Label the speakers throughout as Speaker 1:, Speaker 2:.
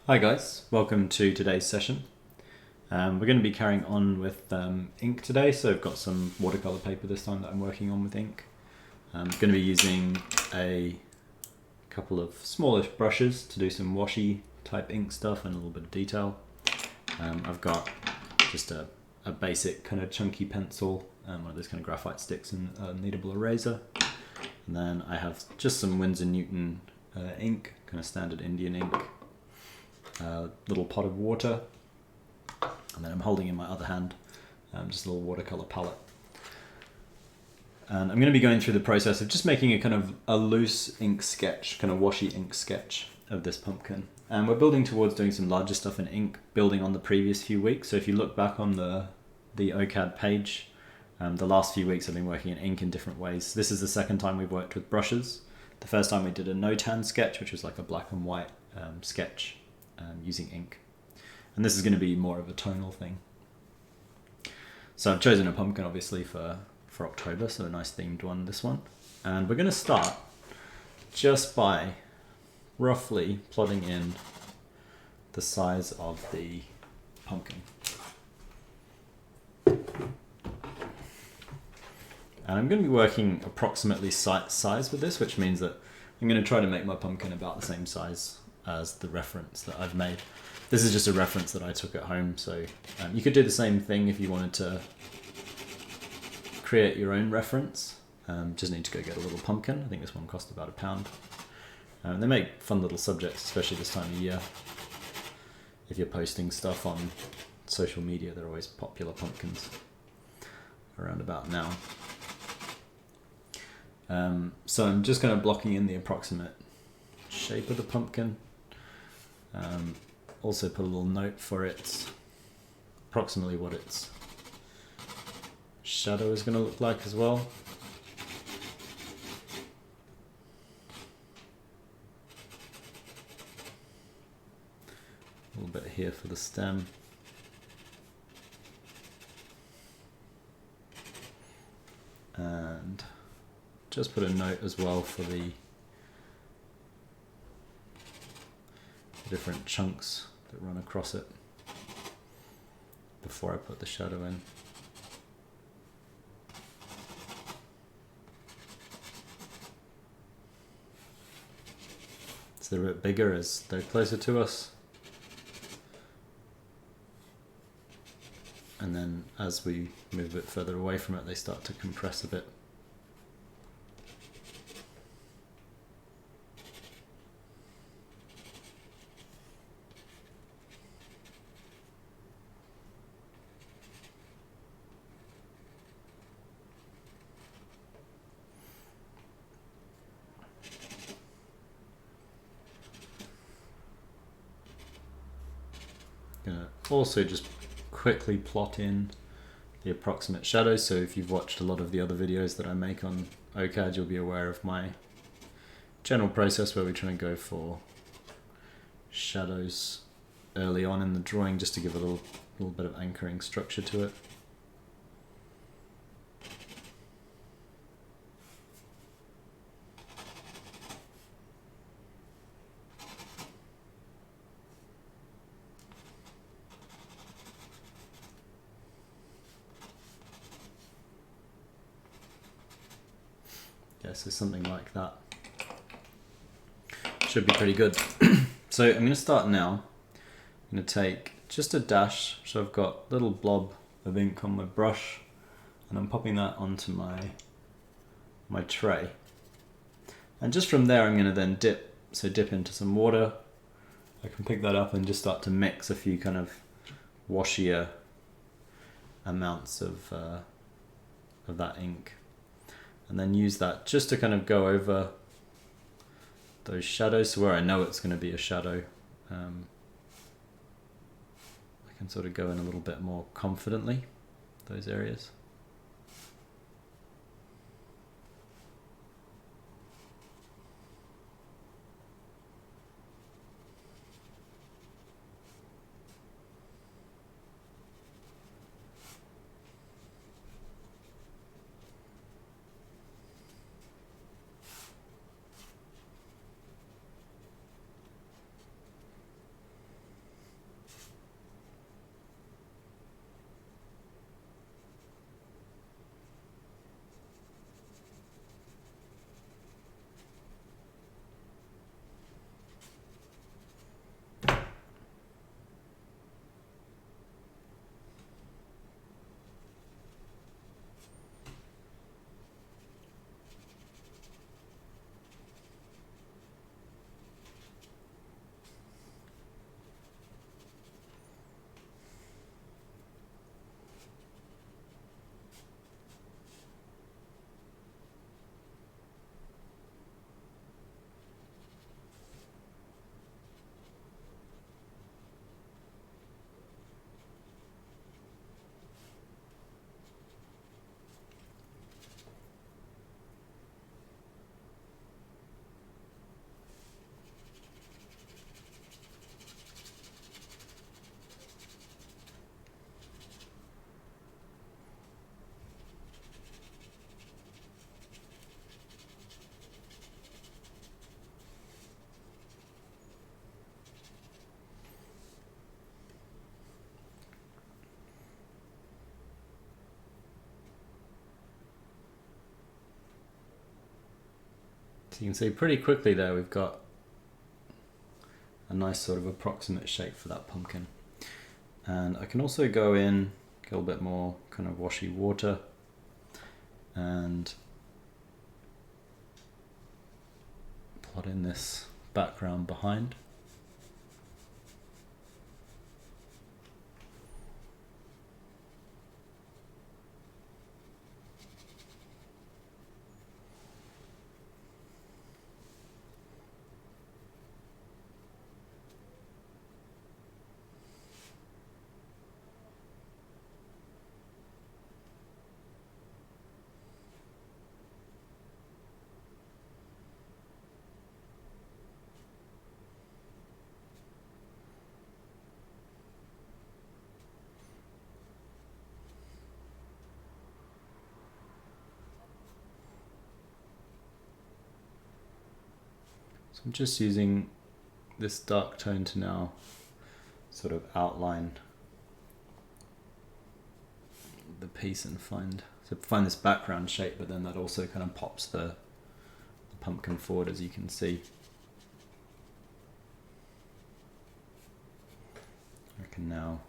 Speaker 1: Hi guys, welcome to today's session. We're going to be carrying on with ink today, so I've got some watercolour paper this time that I'm working on with ink. I'm going to be using a couple of smallish brushes to do some washy type ink stuff and a little bit of detail. I've got just a basic kind of chunky pencil, one of those kind of graphite sticks and a kneadable eraser. And then I have just some Winsor Newton ink, kind of standard Indian ink. A little pot of water, and then I'm holding in my other hand just a little watercolor palette. And I'm going to be going through the process of just making a kind of a loose ink sketch, kind of washy ink sketch of this pumpkin. And we're building towards doing some larger stuff in ink, building on the previous few weeks. So if you look back on the OCAD page, the last few weeks I've been working in ink in different ways. This is the second time we've worked with brushes. The first time we did a no-tan sketch, which was like a black and white sketch. Using ink, and this is going to be more of a tonal thing. So I've chosen a pumpkin obviously for October, so a nice themed one, this one. And we're going to start just by roughly plotting in the size of the pumpkin. And I'm going to be working approximately size with this, which means that I'm going to try to make my pumpkin about the same size as the reference that I've made. This is just a reference that I took at home, so you could do the same thing if you wanted to create your own reference. Just need to go get a little pumpkin. I think this one cost about £1. They make fun little subjects, especially this time of year. If you're posting stuff on social media, they're always popular pumpkins around about now. So I'm just kind of blocking in the approximate shape of the pumpkin. Also put a little note for approximately what its shadow is going to look like as well. A little bit here for the stem. And just put a note as well for the different chunks that run across it before I put the shadow in. So they're a bit bigger as they're closer to us. And then as we move a bit further away from it, they start to compress a bit. Also just quickly plot in the approximate shadows. So if you've watched a lot of the other videos that I make on OCAD, you'll be aware of my general process where we try and go for shadows early on in the drawing just to give a little bit of anchoring structure to it. So something like that should be pretty good. So I'm going to start now. I'm going to take just a dash, so I've got a little blob of ink on my brush, and I'm popping that onto my tray. And just from there I'm going to then dip into some water. I can pick that up and just start to mix a few kind of washier amounts of that ink. And then use that just to kind of go over those shadows. So where I know it's going to be a shadow, I can sort of go in a little bit more confidently, those areas. So you can see pretty quickly there we've got a nice sort of approximate shape for that pumpkin. And I can also go in, get a little bit more kind of washy water and plot in this background behind. So I'm just using this dark tone to now sort of outline the piece and find this background shape, but then that also kind of pops the pumpkin forward, as you can see. I can now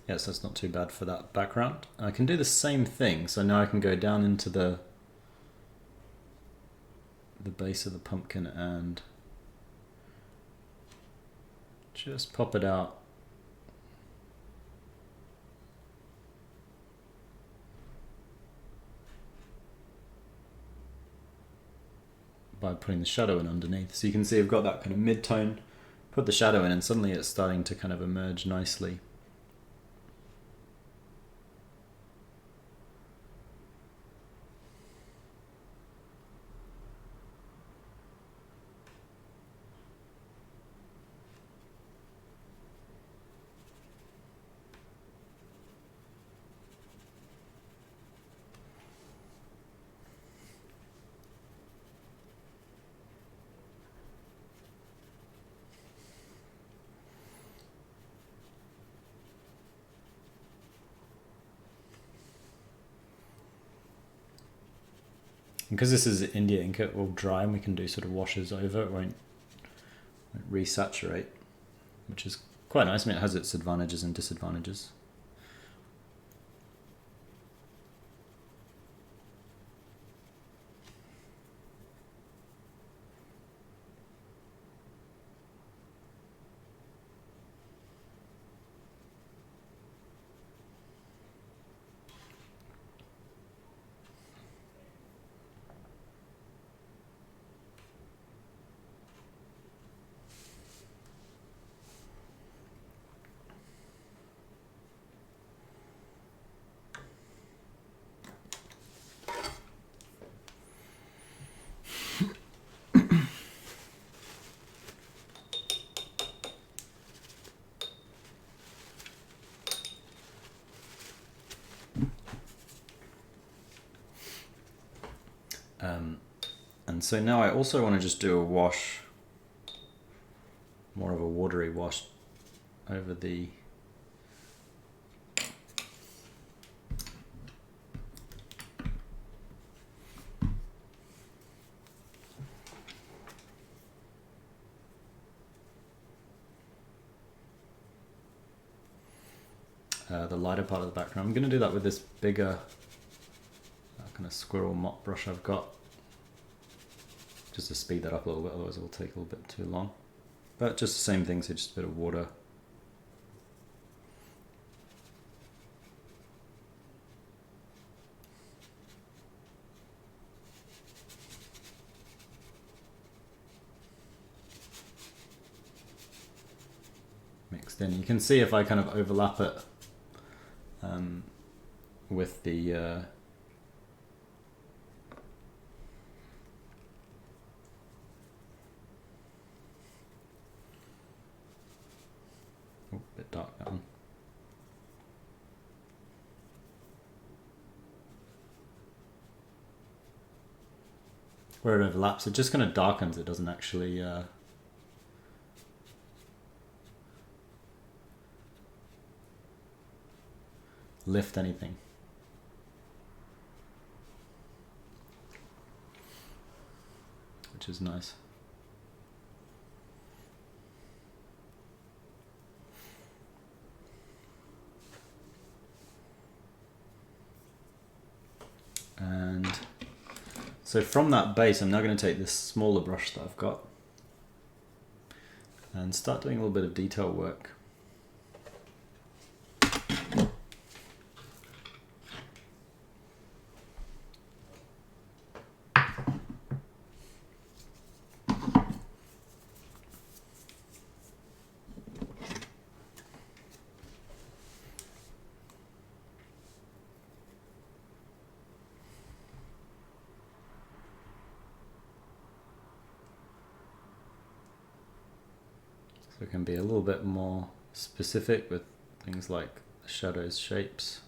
Speaker 1: yes, that's not too bad for that background. I can do the same thing, so now I can go down into the base of the pumpkin and just pop it out by putting the shadow in underneath. So you can see I've got that kind of mid-tone, put the shadow in, and suddenly it's starting to kind of emerge nicely. Because this is India ink, it will dry and we can do sort of washes over, it won't resaturate, which is quite nice. I mean, it has its advantages and disadvantages. so now I also want to just do a wash, more of a watery wash over the lighter part of the background. I'm going to do that with this bigger kind of squirrel mop brush I've got, just to speed that up a little bit, otherwise it will take a little bit too long. But just the same thing, so just a bit of water. Mixed in. You can see if I kind of overlap it with the bit dark that one. Where it overlaps, it just kind of darkens, it doesn't actually lift anything. Which is nice. And so from that base, I'm now going to take this smaller brush that I've got and start doing a little bit of detail work. So it can be a little bit more specific with things like shadows, shapes.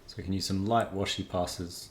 Speaker 1: So we can use some light washy passes.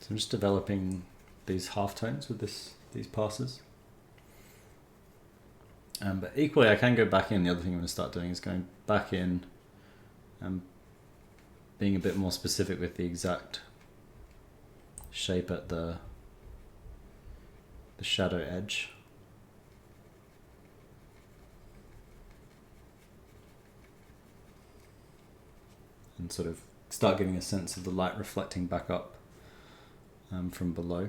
Speaker 1: So I'm just developing these halftones with these passes. But equally I can go back in. The other thing I'm going to start doing is going back in and being a bit more specific with the exact shape at the shadow edge. And sort of start giving a sense of the light reflecting back up from below.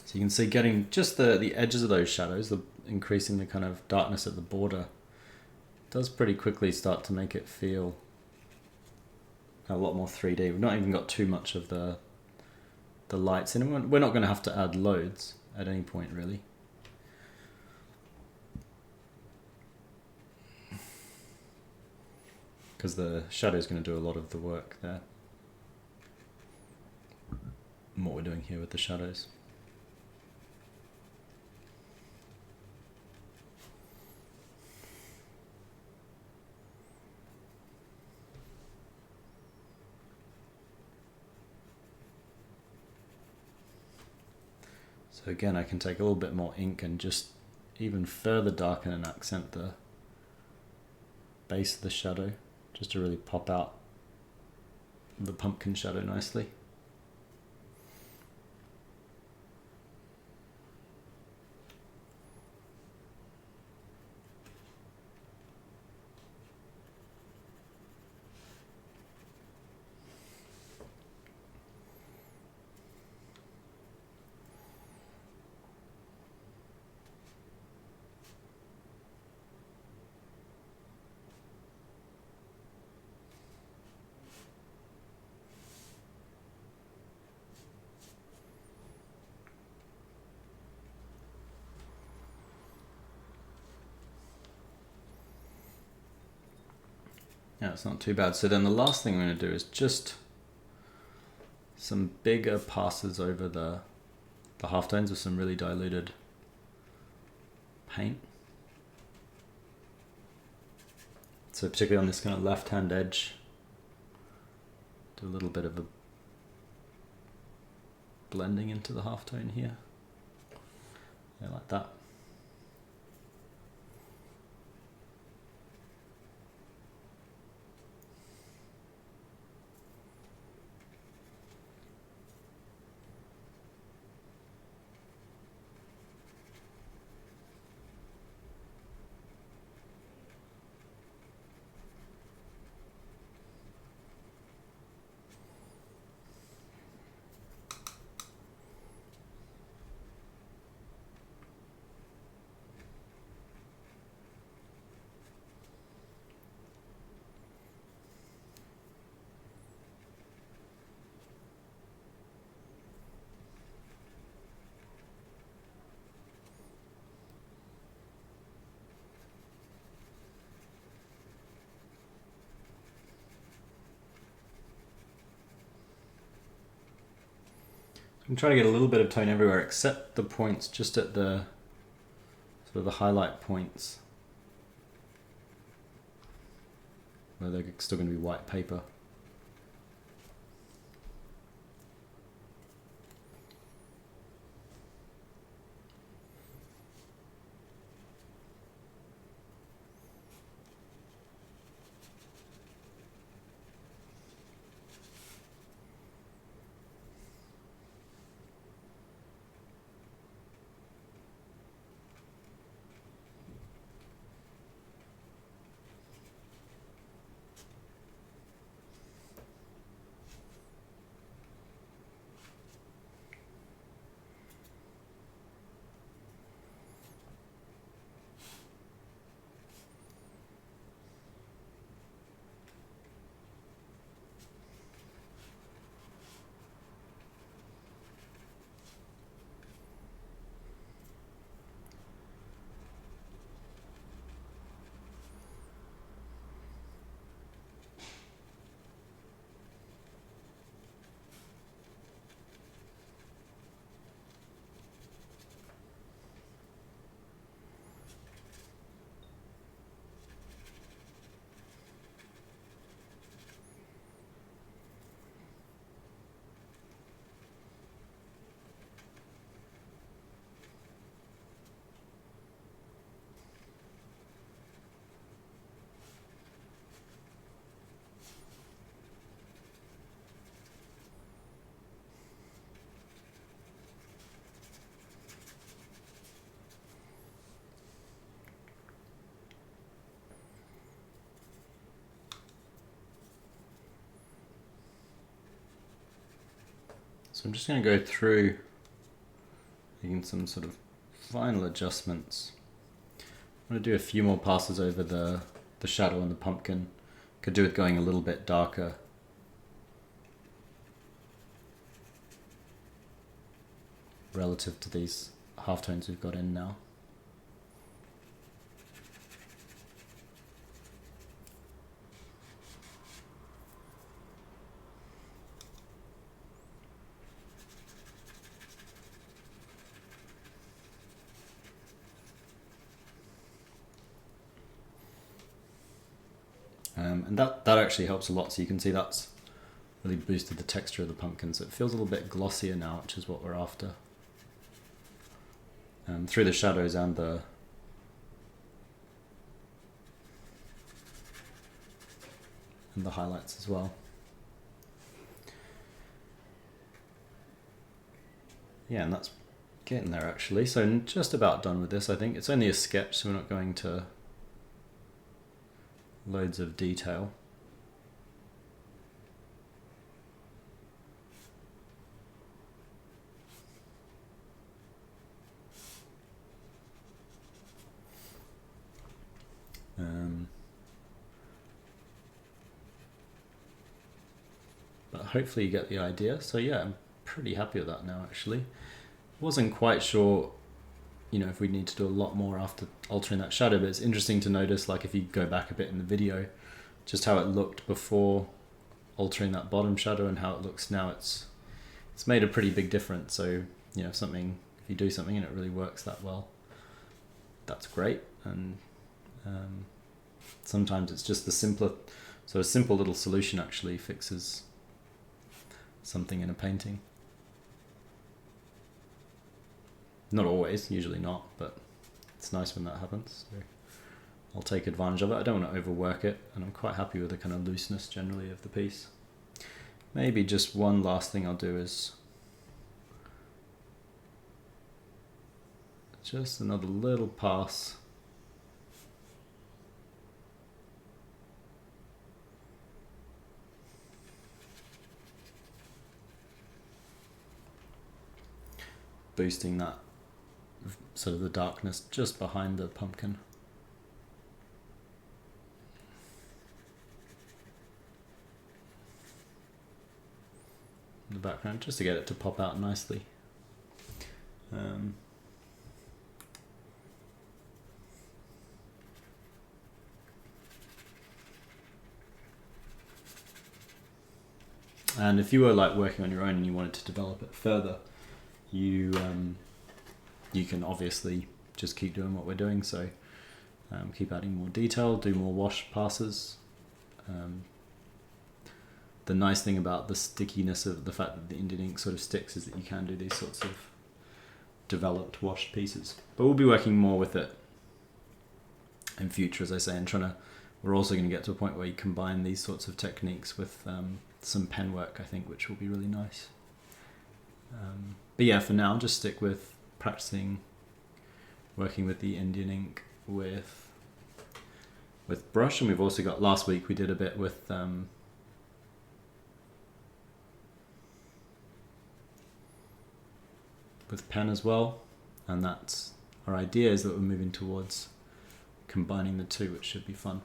Speaker 1: So you can see getting just the edges of those shadows, increasing the kind of darkness at the border, does pretty quickly start to make it feel a lot more 3D. We've not even got too much of the lights in. We're not going to have to add loads at any point, really. Because the shadow is going to do a lot of the work there. And what we're doing here with the shadows. So again, I can take a little bit more ink and just even further darken and accent the base of the shadow, just to really pop out the pumpkin shadow nicely. Yeah, it's not too bad. So then the last thing I'm going to do is just some bigger passes over the halftones with some really diluted paint. So particularly on this kind of left-hand edge, do a little bit of a blending into the halftone here. Yeah, like that. I'm trying to get a little bit of tone everywhere except the points just at the sort of the highlight points where they're still going to be white paper. So I'm just going to go through making some sort of final adjustments. I'm going to do a few more passes over the shadow on the pumpkin. Could do with going a little bit darker. Relative to these halftones we've got in now. And that actually helps a lot, so you can see that's really boosted the texture of the pumpkin, so it feels a little bit glossier now, which is what we're after. Through the shadows and the highlights as well. Yeah, and that's getting there actually. So just about done with this, I think. It's only a sketch, so we're not going to loads of detail. But hopefully you get the idea. So yeah, I'm pretty happy with that now actually. Wasn't quite sure, you know, if we need to do a lot more after altering that shadow, but it's interesting to notice, like if you go back a bit in the video, just how it looked before altering that bottom shadow and how it looks now. It's made a pretty big difference. So, you know, if you do something and it really works that well, that's great. And sometimes it's just so a simple little solution actually fixes something in a painting. Not always, usually not, but it's nice when that happens. So I'll take advantage of it. I don't want to overwork it, and I'm quite happy with the kind of looseness generally of the piece. Maybe just one last thing I'll do is just another little pass. Boosting that sort of the darkness just behind the pumpkin. In the background, just to get it to pop out nicely. And if you were like working on your own and you wanted to develop it further, you can obviously just keep doing what we're doing, so keep adding more detail, do more wash passes. The nice thing about the stickiness of the fact that the Indian ink sort of sticks is that you can do these sorts of developed washed pieces. But we'll be working more with it in future, as I say, and we're also going to get to a point where you combine these sorts of techniques with some pen work, I think, which will be really nice. But yeah, for now, just stick with practicing working with the Indian ink with brush, and we've also got, last week we did a bit with pen as well, and that's our idea, is that we're moving towards combining the two, which should be fun.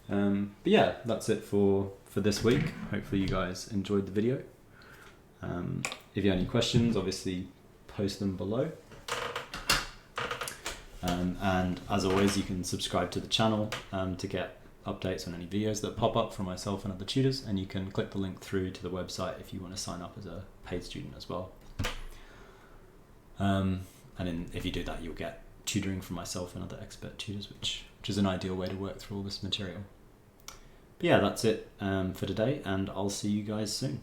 Speaker 1: But yeah, that's it for this week. Hopefully you guys enjoyed the video. If you have any questions, obviously post them below. And as always, you can subscribe to the channel to get updates on any videos that pop up from myself and other tutors, and you can click the link through to the website if you want to sign up as a paid student as well. If you do that, you'll get tutoring from myself and other expert tutors, which is an ideal way to work through all this material. But yeah, that's it for today, and I'll see you guys soon.